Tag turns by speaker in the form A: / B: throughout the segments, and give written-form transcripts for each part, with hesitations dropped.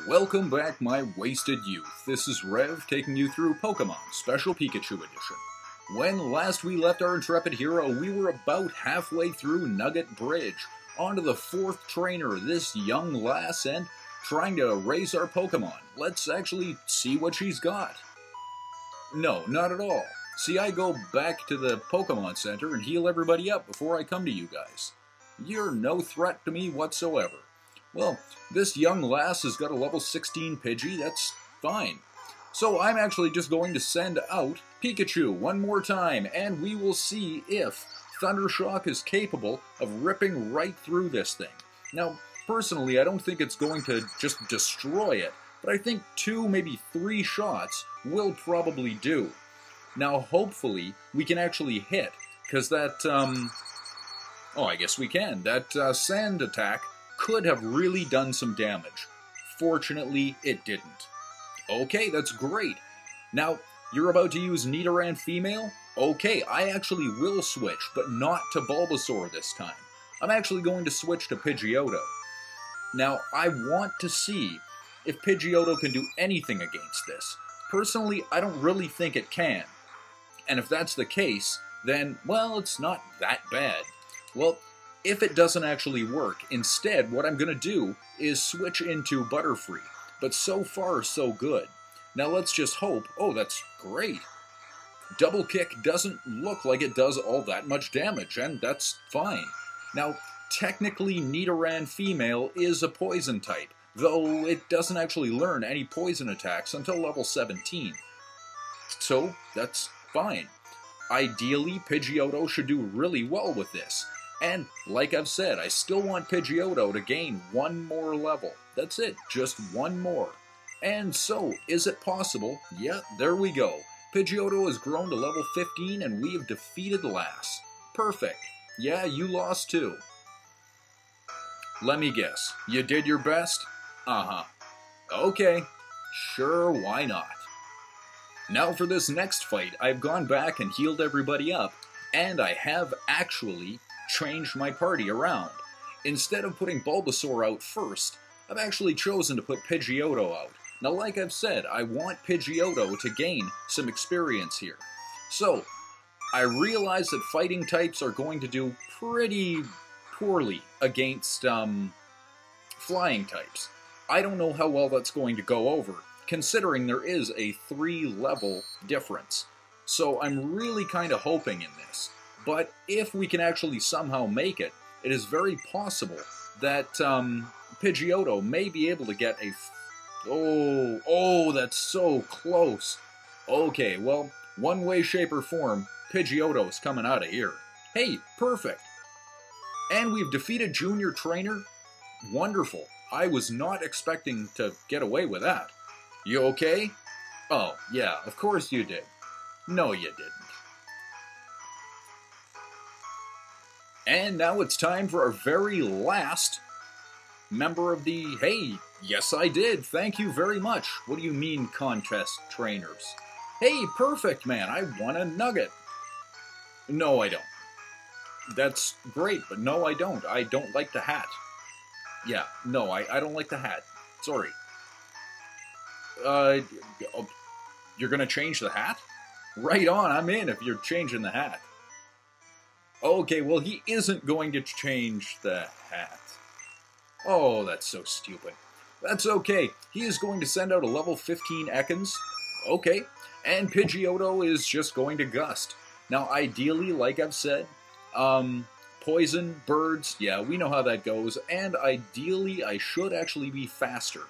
A: Welcome back, my wasted youth. This is Rev taking you through Pokemon Special Pikachu Edition. When last we left our intrepid hero, we were about halfway through Nugget Bridge, onto the 4th trainer, this young lass, and trying to raise our Pokemon. Let's actually see what she's got. No, not at all. See, I go back to the Pokemon Center and heal everybody up before I come to you guys. You're no threat to me whatsoever. Well, this young lass has got a level 16 Pidgey, that's fine. So I'm actually just going to send out Pikachu one more time, and we will see if Thundershock is capable of ripping right through this thing. Now, personally, I don't think it's going to just destroy it, but I think 2, maybe 3 shots will probably do. Now, hopefully, we can actually hit, because that, oh, I guess we can. That sand attack could have really done some damage. Fortunately, it didn't. Okay, that's great. Now, you're about to use Nidoran Female? Okay, I actually will switch, but not to Bulbasaur this time. I'm actually going to switch to Pidgeotto. Now, I want to see if Pidgeotto can do anything against this. Personally, I don't really think it can. And if that's the case, then, well, it's not that bad. Well, if it doesn't actually work, instead, what I'm going to do is switch into Butterfree. But so far, so good. Now let's just hope. Oh, that's great. Double Kick doesn't look like it does all that much damage, and that's fine. Now, technically, Nidoran Female is a poison type, though it doesn't actually learn any poison attacks until level 17. So, that's fine. Ideally, Pidgeotto should do really well with this. And, like I've said, I still want Pidgeotto to gain 1 more level. That's it, just 1 more. And so, is it possible? Yeah, there we go. Pidgeotto has grown to level 15 and we have defeated Lass. Perfect. Yeah, you lost too. Let me guess, you did your best? Uh-huh. Okay, sure, why not? Now for this next fight, I've gone back and healed everybody up, and I have actually changed my party around. Instead of putting Bulbasaur out first, I've actually chosen to put Pidgeotto out. Now, like I've said, I want Pidgeotto to gain some experience here. So, I realize that fighting types are going to do pretty poorly against flying types. I don't know how well that's going to go over, considering there is a 3-level difference. So I'm really kind of hoping in this. But if we can actually somehow make it, it is very possible that Pidgeotto may be able to get a... Oh, that's so close. Okay, well, one way, shape, or form, Pidgeotto's coming out of here. Hey, perfect. And we've defeated Junior Trainer. Wonderful. I was not expecting to get away with that. You okay? Oh, yeah, of course you did. No, you didn't. And now it's time for our very last member of the... Hey, yes I did, thank you very much. What do you mean, contest trainers? Hey, perfect, man, I won a nugget. No, I don't. That's great, but no, I don't. I don't like the hat. Yeah, no, I don't like the hat. Sorry. You're gonna change the hat? Right on, I'm in if you're changing the hat. Okay, well, he isn't going to change the hat. Oh, that's so stupid. That's okay. He is going to send out a level 15 Ekans. Okay. And Pidgeotto is just going to Gust. Now, ideally, like I've said, poison, birds, yeah, we know how that goes. And ideally, I should actually be faster.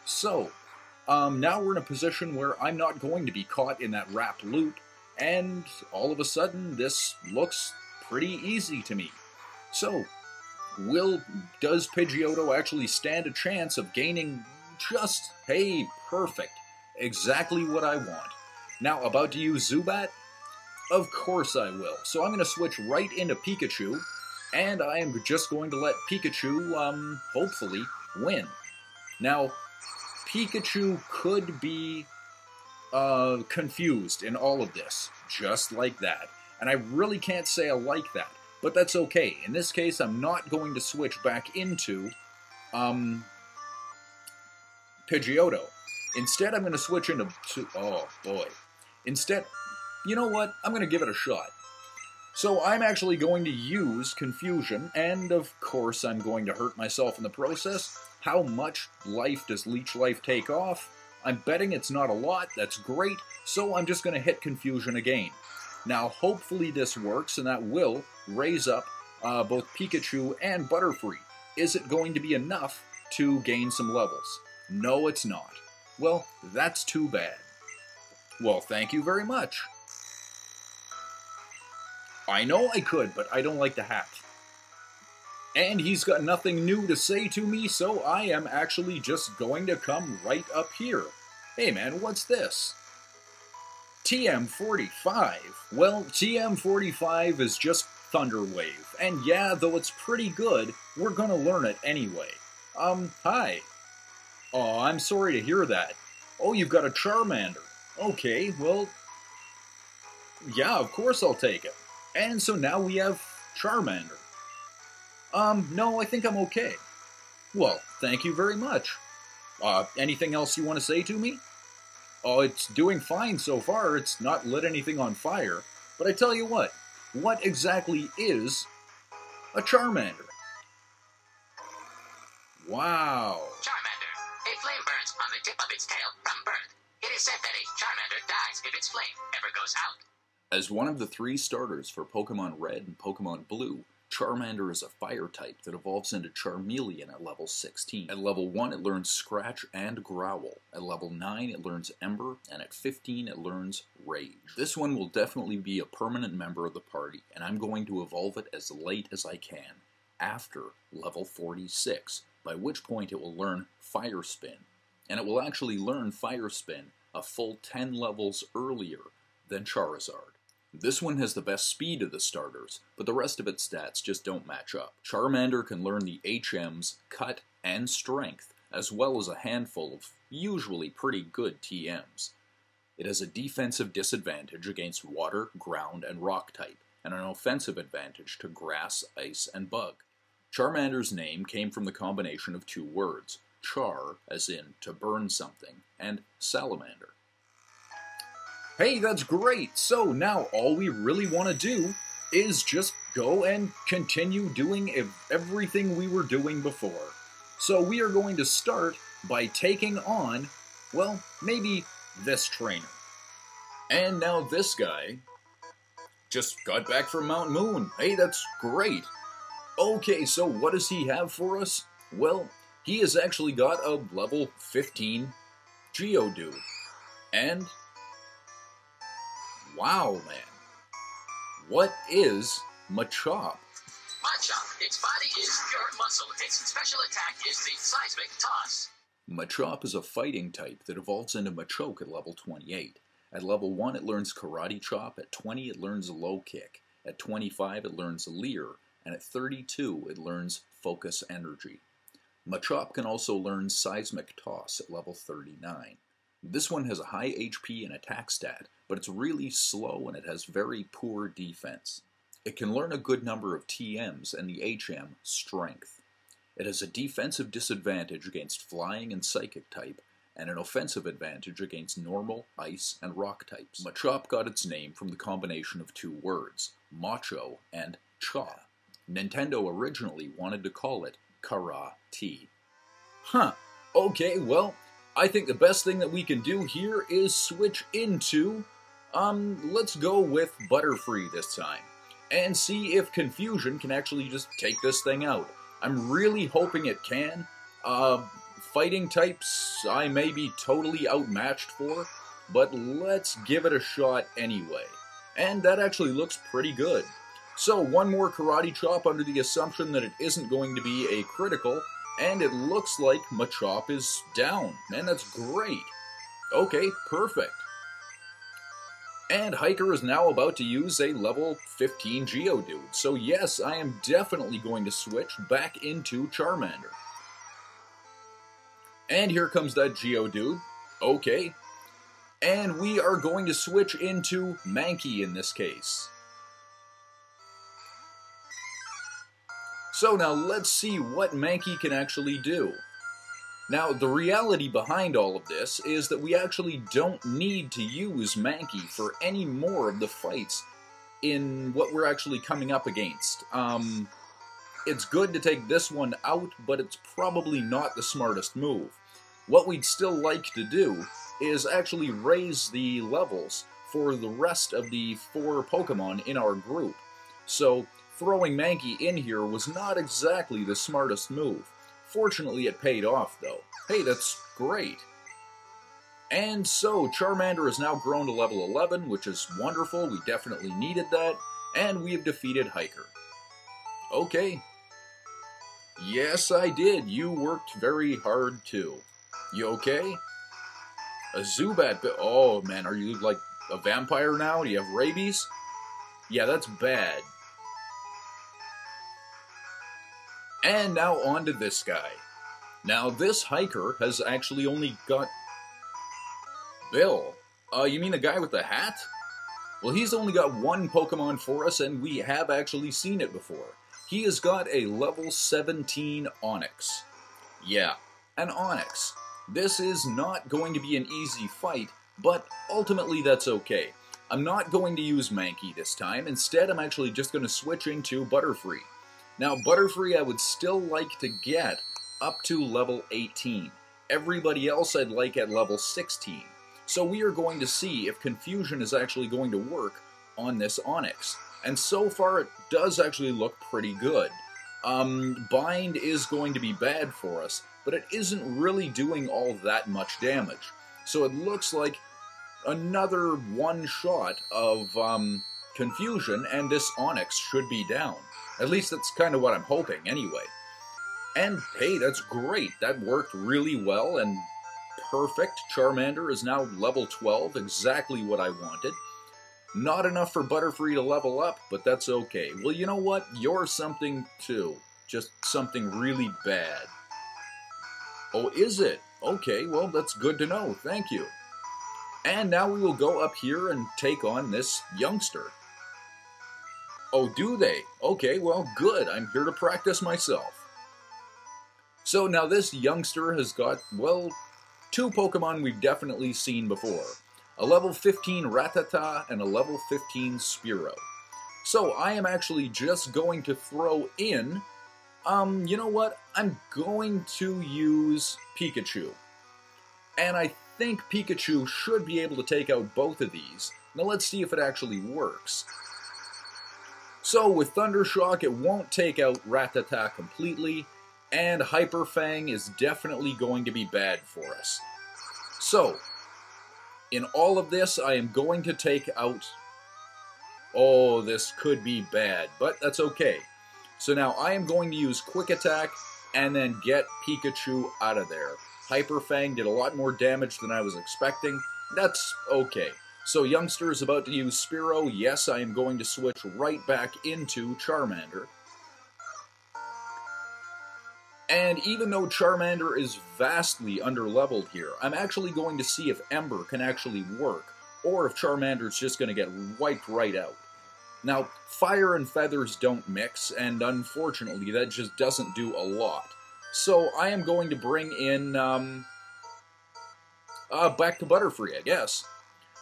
A: So, now we're in a position where I'm not going to be caught in that wrapped loop. And all of a sudden, this looks pretty easy to me. So, does Pidgeotto actually stand a chance of gaining just, hey, perfect, exactly what I want. Now, about to use Zubat? Of course I will. So I'm going to switch right into Pikachu, and I am just going to let Pikachu, hopefully, win. Now, Pikachu could be confused in all of this, just like that. And I really can't say I like that. But that's okay. In this case, I'm not going to switch back into Pidgeotto. Instead, I'm going to switch into... Oh, boy. Instead, you know what? I'm going to give it a shot. So I'm actually going to use Confusion, and of course I'm going to hurt myself in the process. How much life does Leech Life take off? I'm betting it's not a lot, that's great, so I'm just going to hit Confusion again. Now hopefully this works, and that will raise up both Pikachu and Butterfree. Is it going to be enough to gain some levels? No, it's not. Well, that's too bad. Well, thank you very much. I know I could, but I don't like the hat. And he's got nothing new to say to me, so I am actually just going to come right up here. Hey man, what's this? TM45. Well, TM45 is just Thunder Wave. And yeah, though it's pretty good, we're gonna learn it anyway. Hi. Oh, I'm sorry to hear that. Oh, you've got a Charmander. Okay, well... yeah, of course I'll take it. And so now we have Charmander. No, I think I'm okay. Well, thank you very much. Anything else you want to say to me? Oh, it's doing fine so far. It's not lit anything on fire. But I tell you what exactly is a Charmander? Wow.
B: Charmander. A flame burns on the tip of its tail from birth. It is said that a Charmander dies if its flame ever goes out.
A: As one of the 3 starters for Pokemon Red and Pokemon Blue, Charmander is a fire type that evolves into Charmeleon at level 16. At level 1 it learns Scratch and Growl, at level 9 it learns Ember, and at 15 it learns Rage. This one will definitely be a permanent member of the party, and I'm going to evolve it as late as I can, after level 46, by which point it will learn Fire Spin. And it will actually learn Fire Spin a full 10 levels earlier than Charizard. This one has the best speed of the starters, but the rest of its stats just don't match up. Charmander can learn the HMs, Cut, and Strength, as well as a handful of usually pretty good TMs. It has a defensive disadvantage against Water, Ground, and Rock type, and an offensive advantage to Grass, Ice, and Bug. Charmander's name came from the combination of 2 words, char, as in to burn something, and salamander. Hey, that's great! So now all we really want to do is just go and continue doing everything we were doing before. So we are going to start by taking on, well, maybe this trainer. And now this guy just got back from Mount Moon. Hey, that's great! Okay, so what does he have for us? Well, he has actually got a level 15 Geodude. And... wow, man. What is Machop?
B: Machop, its body is pure muscle. Its special attack is the Seismic Toss.
A: Machop is a fighting type that evolves into Machoke at level 28. At level 1 it learns Karate Chop, at 20 it learns Low Kick, at 25 it learns Leer, and at 32 it learns Focus Energy. Machop can also learn Seismic Toss at level 39. This one has a high HP and attack stat, but it's really slow and it has very poor defense. It can learn a good number of TMs and the HM, Strength. It has a defensive disadvantage against Flying and Psychic type, and an offensive advantage against Normal, Ice, and Rock types. Machop got its name from the combination of 2 words, Macho and Cha. Nintendo originally wanted to call it Kara-T. Huh, okay, well, I think the best thing that we can do here is switch into, let's go with Butterfree this time, and see if Confusion can actually just take this thing out. I'm really hoping it can. Fighting types I may be totally outmatched for, but let's give it a shot anyway. And that actually looks pretty good. So one more Karate Chop under the assumption that it isn't going to be a critical, and it looks like Machop is down. Man, that's great. Okay, perfect. And Hiker is now about to use a level 15 Geodude. So yes, I am definitely going to switch back into Charmander. And here comes that Geodude. Okay. And we are going to switch into Mankey in this case. So now let's see what Mankey can actually do. Now, the reality behind all of this is that we actually don't need to use Mankey for any more of the fights in what we're actually coming up against. It's good to take this one out, but it's probably not the smartest move. What we'd still like to do is actually raise the levels for the rest of the 4 Pokemon in our group. So, throwing Mankey in here was not exactly the smartest move. Fortunately, it paid off, though. Hey, that's great. And so, Charmander has now grown to level 11, which is wonderful. We definitely needed that. And we have defeated Hiker. Okay. Yes, I did. You worked very hard, too. You okay? A Zubat. Oh, man, are you, like, a vampire now? Do you have rabies? Yeah, that's bad. And now on to this guy. Now, this Hiker has actually only got... Bill? You mean the guy with the hat? Well, he's only got 1 Pokemon for us, and we have actually seen it before. He has got a level 17 Onix. Yeah, an Onix. This is not going to be an easy fight, but ultimately that's okay. I'm not going to use Mankey this time. Instead, I'm actually just going to switch into Butterfree. Now, Butterfree I would still like to get up to level 18. Everybody else I'd like at level 16. So we are going to see if Confusion is actually going to work on this Onix. And so far it does actually look pretty good. Bind is going to be bad for us, but it isn't really doing all that much damage. So it looks like another one shot of Confusion and this Onix should be down. At least that's kind of what I'm hoping anyway. And hey, that's great. That worked really well and perfect. Charmander is now level 12, exactly what I wanted. Not enough for Butterfree to level up, but that's okay. Well, you know what? You're something too. Just something really bad. Oh, is it? Okay, well, that's good to know. Thank you. And now we will go up here and take on this youngster. Oh, do they? Okay, well, good. I'm here to practice myself. So now this youngster has got, well, 2 Pokemon we've definitely seen before. A level 15 Rattata and a level 15 Spearow. So I am actually just going to throw in, you know what? I'm going to use Pikachu. And I think Pikachu should be able to take out both of these. Now let's see if it actually works. So with Thundershock, it won't take out Rattata completely, and Hyper Fang is definitely going to be bad for us. So, in all of this, I am going to take out... Oh, this could be bad, but that's okay. So now I am going to use Quick Attack and then get Pikachu out of there. Hyper Fang did a lot more damage than I was expecting. That's okay. So Youngster is about to use Spearow. Yes, I am going to switch right back into Charmander. And even though Charmander is vastly underleveled here, I'm actually going to see if Ember can actually work, or if Charmander's just going to get wiped right out. Now, Fire and Feathers don't mix, and unfortunately that just doesn't do a lot. So I am going to bring in, back to Butterfree, I guess.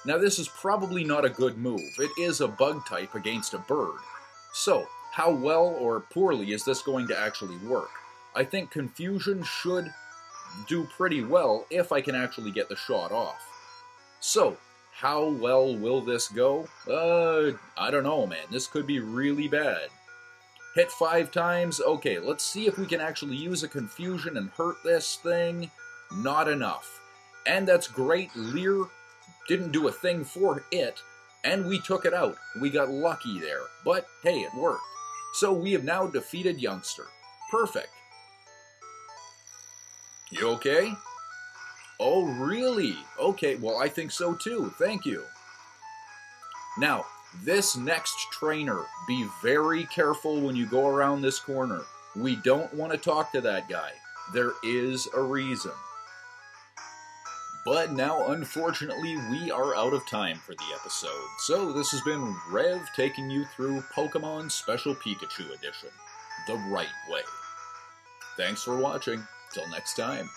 A: Now this is probably not a good move. It is a bug type against a bird. So, how well or poorly is this going to actually work? I think Confusion should do pretty well if I can actually get the shot off. So, how well will this go? I don't know, man. This could be really bad. Hit 5 times? Okay, let's see if we can actually use a Confusion and hurt this thing. Not enough. And that's great. Leer didn't do a thing for it, and we took it out. We got lucky there. But, hey, it worked. So we have now defeated Youngster. Perfect. You okay? Oh, really? Okay, well, I think so too. Thank you. Now, this next trainer, be very careful when you go around this corner. We don't want to talk to that guy. There is a reason. But now, unfortunately, we are out of time for the episode. So, this has been Rev taking you through Pokemon Special Pikachu Edition, the right way. Thanks for watching. Till next time.